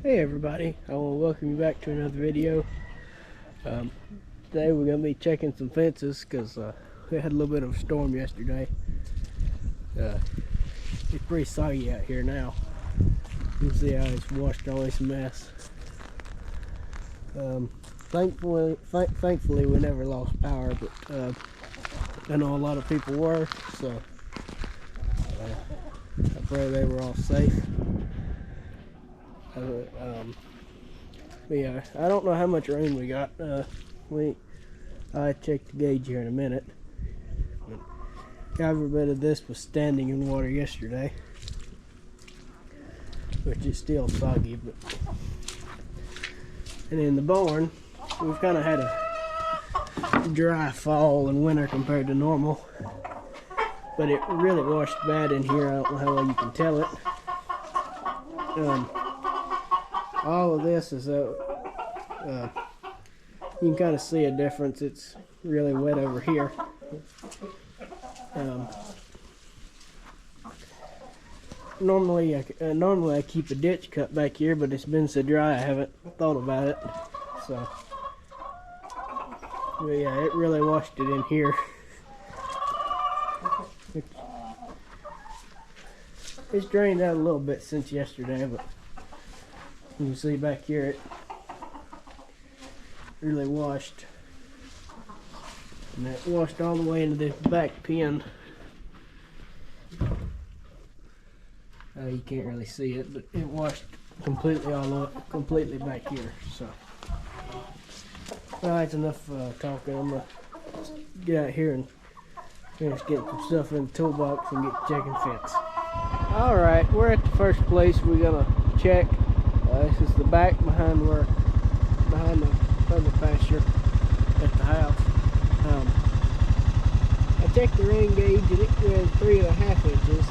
Hey everybody, I want to welcome you back to another video. Today we're going to be checking some fences because we had a little bit of a storm yesterday. It's pretty soggy out here now. You can see how it's washed all this mess. Thankfully we never lost power, but I know a lot of people were, so I pray they were all safe. But yeah, I don't know how much rain we got. I checked the gauge here in a minute. Every bit of this was standing in water yesterday, which is still soggy. And in the barn, we've kind of had a dry fall and winter compared to normal, but it really washed bad in here. I don't know how well you can tell it. All of this is you can kind of see a difference. It's really wet over here. Normally I keep a ditch cut back here, but it's been so dry I haven't thought about it. So, but yeah, it really washed it in here. It's drained out a little bit since yesterday, but you can see back here it really washed. And that washed all the way into this back pen. You can't really see it, but it washed completely back here. So, well, that's enough talking. I'm gonna get out here and finish getting some stuff in the toolbox and get checking fence. All right, we're at the first place we're gonna check. This is the back behind the other pasture at the house. I checked the rain gauge and it was 3.5 inches,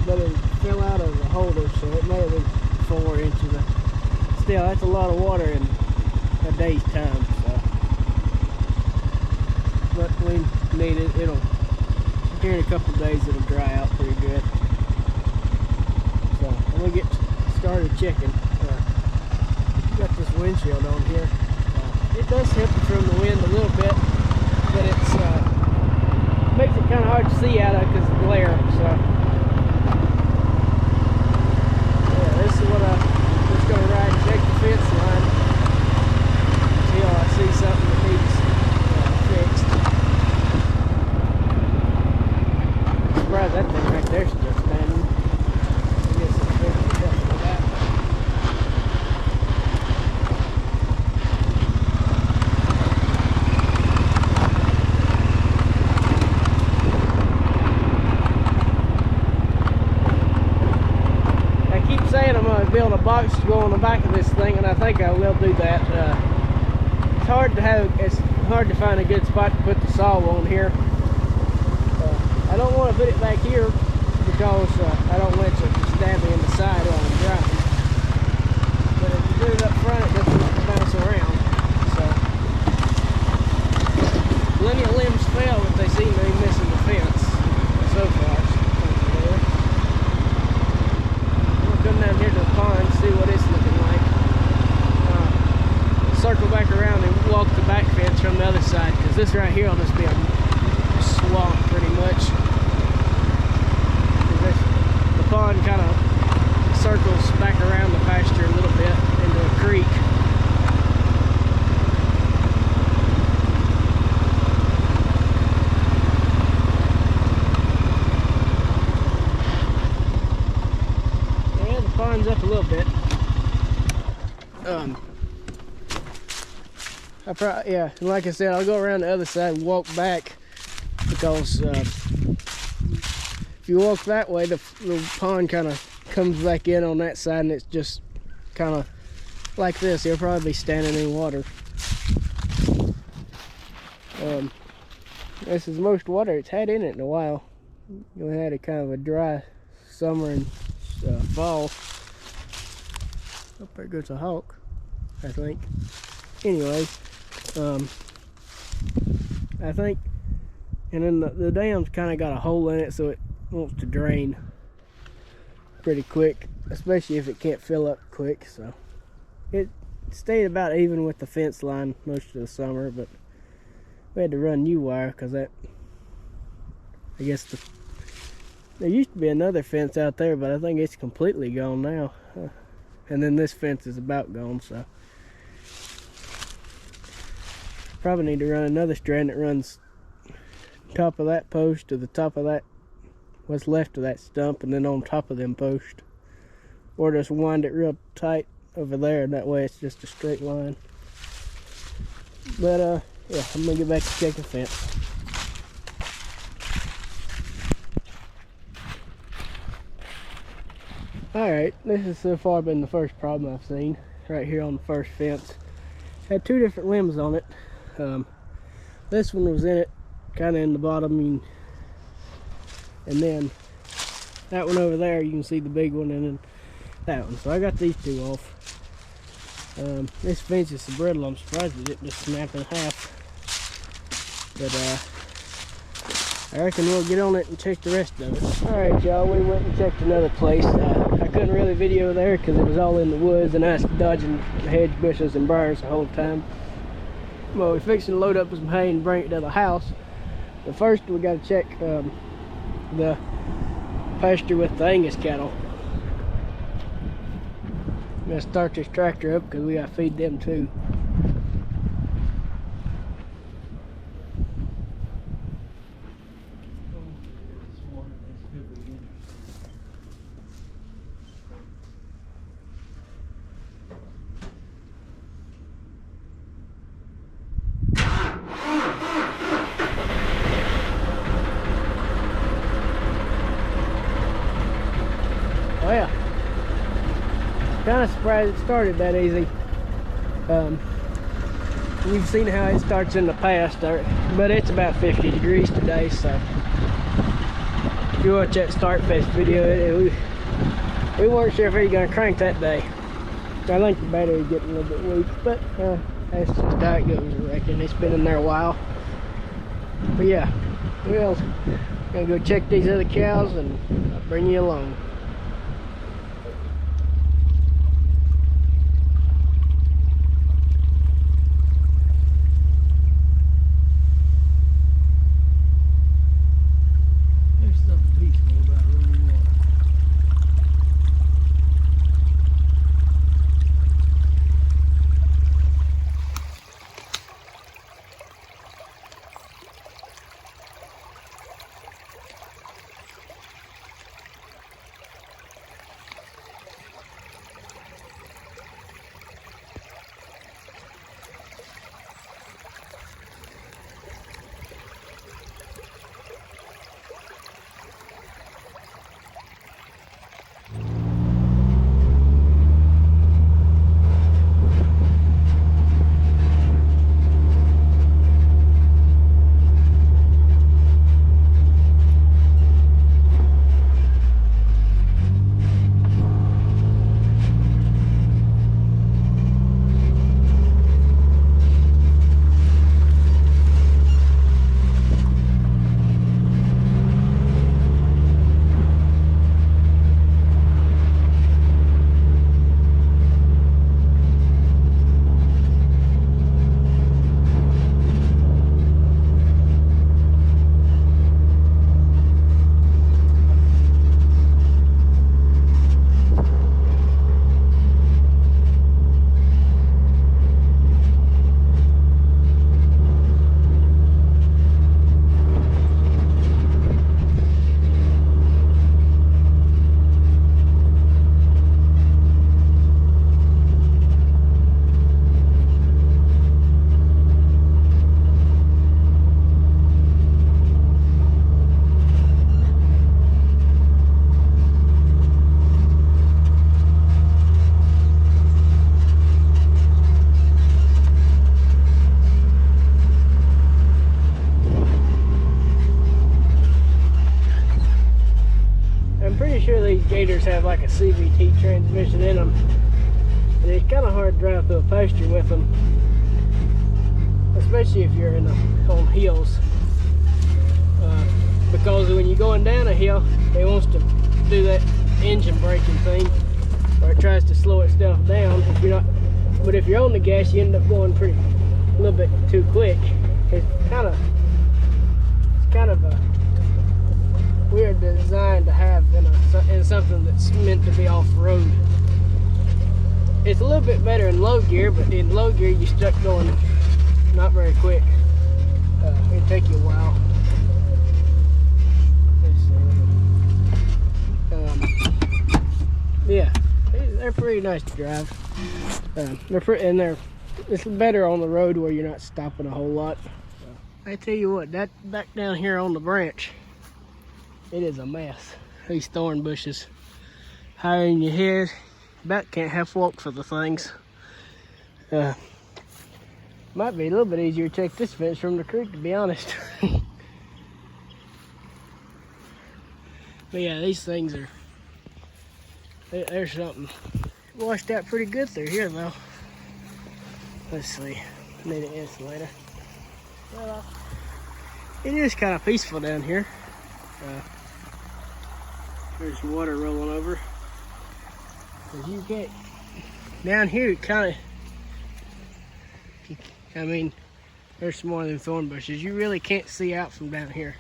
but it fell out of the holder, so it may have been 4 inches. Still, that's a lot of water in a day's time. So, but we need it. Here in a couple of days, it'll dry out pretty good. So I'm gonna get started checking. Got this windshield on here. It does help from the wind a little bit, but it's makes it kind of hard to see out of it because of the glare. So yeah, this is what I'm just gonna ride and check the fence line until I see something that needs fixed. I'm surprised that thing right there's still standing. I guess it's fixed or something like that. Build a box to go on the back of this thing, and I think I will do that. It's hard to find a good spot to put the saw on here. I don't want to put it back here because I don't want it to stab me in the side while I'm driving. But if you put it up front, it doesn't bounce around. So plenty of limbs fell, but they seem to be missing the fence so far. Come down here to the pond, see what it's looking like. Circle back around and walk the back fence from the other side, because this right here will just be a swamp pretty much. The pond kind of circles back around the pasture a little bit into a creek. Up a little bit. Yeah, like I said, I'll go around the other side and walk back, because if you walk that way, the pond kind of comes back in on that side, and it's just kind of like this. It'll probably be standing in water. This is the most water it's had in it in a while. We had a kind of a dry summer and fall. Oh, there goes a hawk, I think. Anyways, I think, and then the dam's kind of got a hole in it, so it wants to drain pretty quick, especially if it can't fill up quick. So it stayed about even with the fence line most of the summer, but we had to run new wire because that, I guess there used to be another fence out there, but I think it's completely gone now. And then this fence is about gone, so probably need to run another strand that runs top of that post to the top of that, what's left of that stump, and then on top of them posts, or just wind it real tight over there, and that way it's just a straight line. But yeah, I'm gonna get back to checking fence. Alright, this has so far been the first problem I've seen right here on the first fence. Had two different limbs on it. This one was in it, kind of in the bottom, and then that one over there, you can see the big one, and then that one. So I got these two off. This fence is so brittle, I'm surprised it didn't just snap in half. But I reckon we'll get on it and check the rest of it. Alright y'all, we went and checked another place. I couldn't really video there because it was all in the woods and I was dodging the hedge bushes and briars the whole time. Well, we're fixing to load up some hay and bring it to the house. But first we got to check the pasture with the Angus cattle. I'm going to start this tractor up because we got to feed them too. Well, kind of surprised it started that easy. We've seen how it starts in the past, but it's about 50 degrees today, so if you watch that Start Fest video, we weren't sure if we were going to crank that day. I think the battery is getting a little bit weak, but that's just how it goes, I reckon. It's been in there a while. But yeah, we're gonna go check these other cows and I'll bring you along. Gators have like a CVT transmission in them, and it's kind of hard to drive through a pasture with them, especially if you're on hills, because when you're going down a hill, it wants to do that engine braking thing, or it tries to slow itself down if you're not But if you're on the gas, you end up going a little bit too quick. It's kind of a weird design to have in something that's meant to be off-road. It's a little bit better in low gear, but in low gear you're stuck going not very quick. It'll take you a while. Yeah, they're pretty nice to drive. It's better on the road where you're not stopping a whole lot. I tell you what, that back down here on the branch, it is a mess. These thorn bushes higher in your head, about can't half walk for the things. Might be a little bit easier to take this fence from the creek, to be honest. But yeah, these things are, there's something. Washed out pretty good through here though. Let's see, need an insulator. Well, it is kind of peaceful down here. There's water rolling over. As you get down here, it kind of, I mean, there's some more of them thorn bushes. You really can't see out from down here.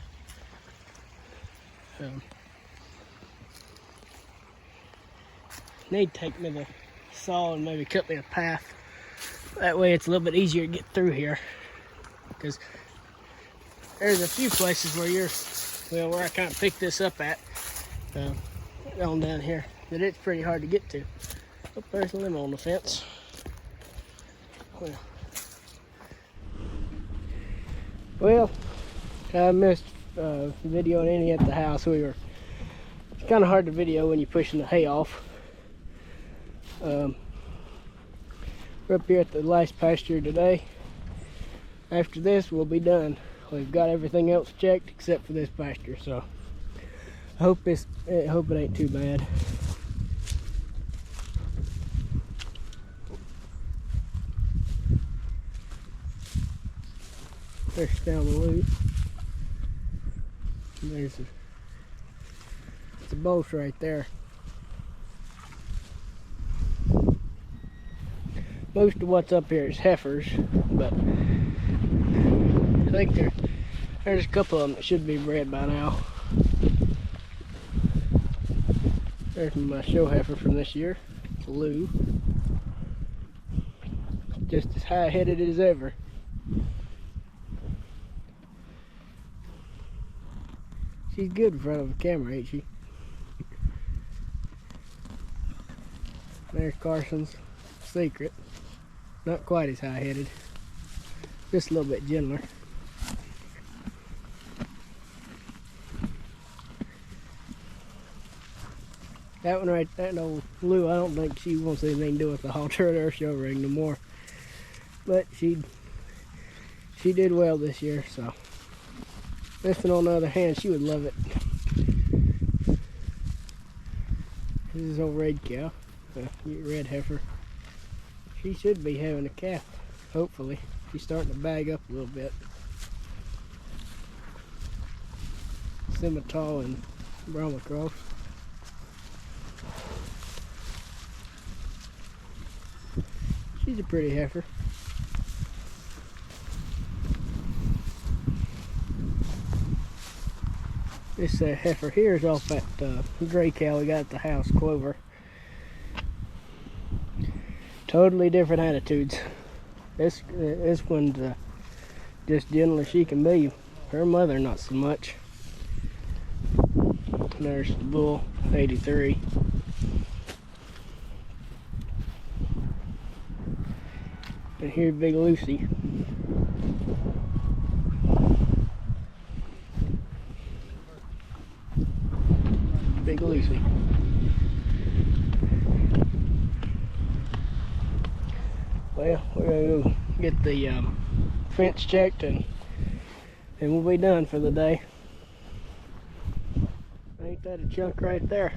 Need to take me the saw and maybe cut me a path. That way it's a little bit easier to get through here. Because there's a few places where where I kind of picked this up at, on down here, that it's pretty hard to get to. Oh, there's a limb on the fence. Well, I missed videoing any at the house. It's kind of hard to video when you're pushing the hay off. We're up here at the last pasture today. After this, we'll be done. We've got everything else checked except for this pasture, so I hope it ain't too bad. There's down the loop. And there's the bolt right there. Most of what's up here is heifers, but I think there's a couple of them that should be bred by now. There's my show heifer from this year, Lou. Just as high-headed as ever. She's good in front of a camera, ain't she? There's Carson's Secret. Not quite as high-headed. Just a little bit gentler. That one right there, no, Lou, I don't think she wants anything to do with the halter or show ring no more. But she did well this year, so. This one on the other hand, she would love it. This is old red cow, red heifer. She should be having a calf, hopefully. She's starting to bag up a little bit. Simmental and Brahma cross. She's a pretty heifer. This heifer here is off that gray cow we got at the house, Clover. Totally different attitudes. This one's just gentle as she can be. Her mother not so much. There's the bull, 83. And here's Big Lucy. Big Lucy. Well, we're gonna go get the fence checked and we'll be done for the day. Ain't that a chunk right there?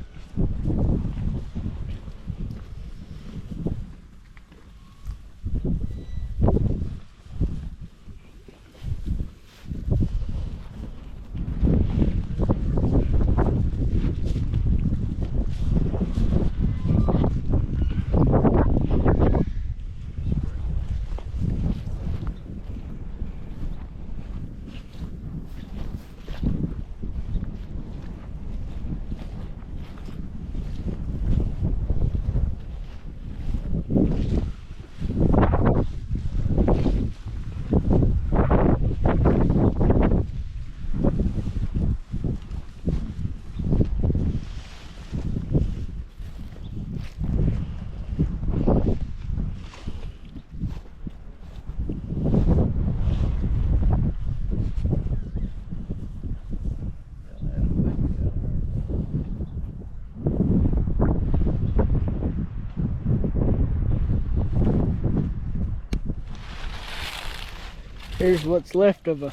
Here's what's left of a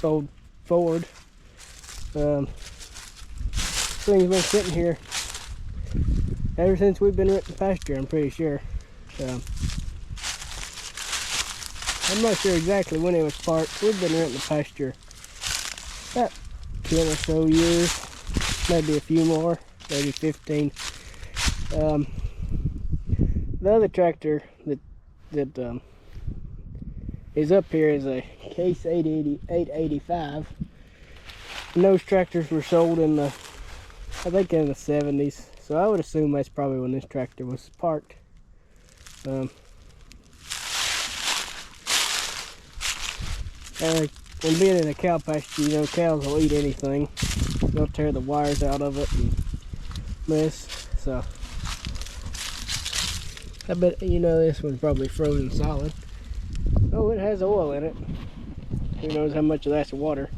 old Ford. Thing's been sitting here ever since we've been renting pasture, I'm pretty sure. I'm not sure exactly when it was parked. We've been renting the pasture about 10 or so years, maybe a few more, maybe 15. The other tractor that is up here is a Case 885. And those tractors were sold in the, I think in the 70s. So I would assume that's probably when this tractor was parked. When being in a cow pasture, you know, cows will eat anything. They'll tear the wires out of it and mess. So I bet, you know, this one's probably frozen solid. Oh, it has oil in it. Who knows how much of that's water.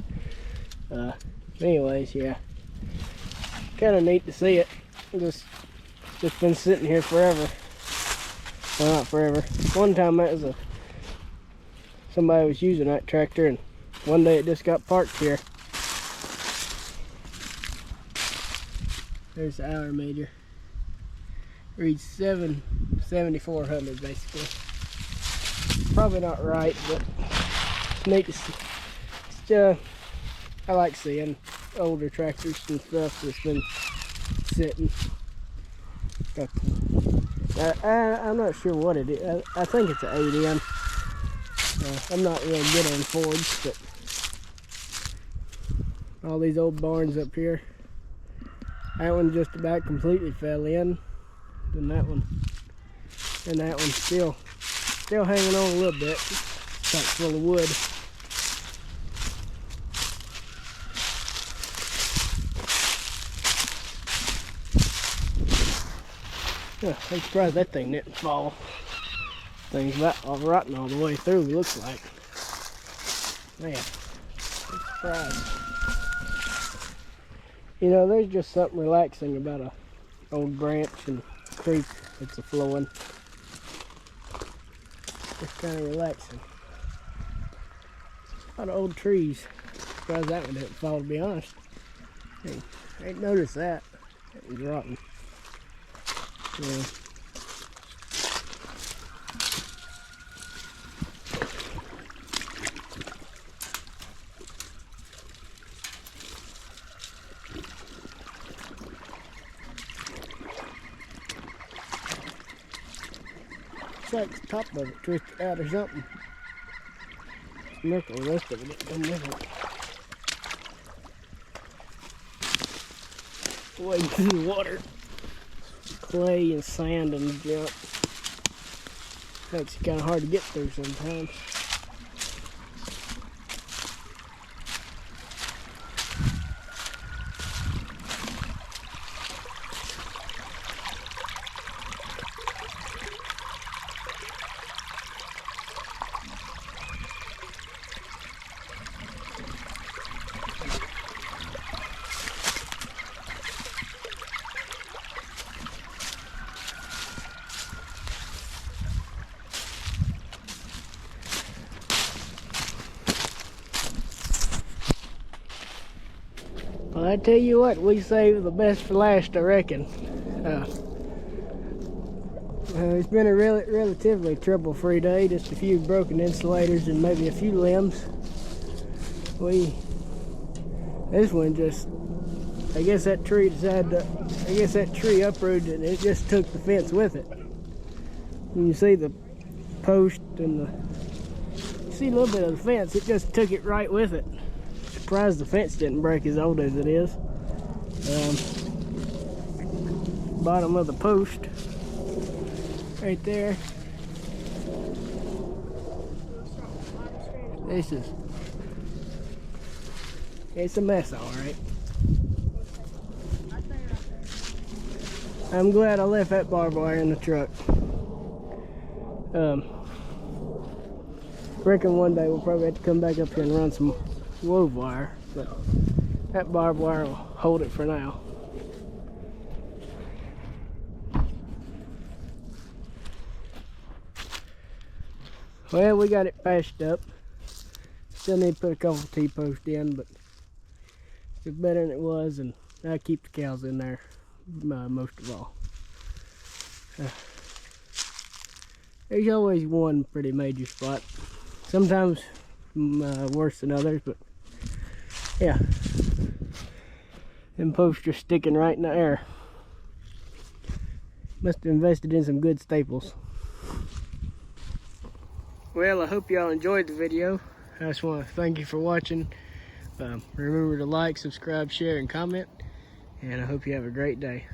Anyways, yeah. Kind of neat to see it. Just been sitting here forever. Well, not forever. One time that was somebody was using that tractor, and one day it just got parked here. There's the hour meter. Reads 7,400 basically. Probably not right, but it's neat to see. I like seeing older tractors and stuff that's been sitting. I'm not sure what it is. I think it's an 8M. I'm not real good on Fords, but all these old barns up here. That one just about completely fell in. Then that one. And that one's still hanging on a little bit. It's chock full of wood. Yeah, I'm surprised that thing didn't fall. Thing's about rotten all the way through, looks like. Man, I'm surprised. You know, there's just something relaxing about a old branch and creek that's a flowing. Just kind of relaxing. A lot of old trees. Surprised that one didn't fall, to be honest. Hey, I ain't noticed that. It was rotten. Yeah. Looks like the top of it twisted out or something. Look, the rest of it didn't come with it. Way through the water. Clay and sand and junk. Makes it kind of hard to get through sometimes. Well, I tell you what, we saved the best for last, I reckon. It's been a relatively trouble-free day, just a few broken insulators and maybe a few limbs. This one just, I guess that tree uprooted and it just took the fence with it. And you see the post and you see a little bit of the fence, it just took it right with it. Surprised the fence didn't break as old as it is. Bottom of the post right there. This is, it's a mess, all right. I'm glad I left that barbed wire in the truck. Reckon one day we'll probably have to come back up here and run some wove wire, but that barbed wire will hold it for now. Well, we got it patched up. Still need to put a couple T-posts in, but it's better than it was, and I keep the cows in there most of all. There's always one pretty major spot. Sometimes worse than others, but yeah. Them posts are sticking right in the air. Must have invested in some good staples. Well, I hope y'all enjoyed the video. I just want to thank you for watching. Remember to like, subscribe, share, and comment. And I hope you have a great day.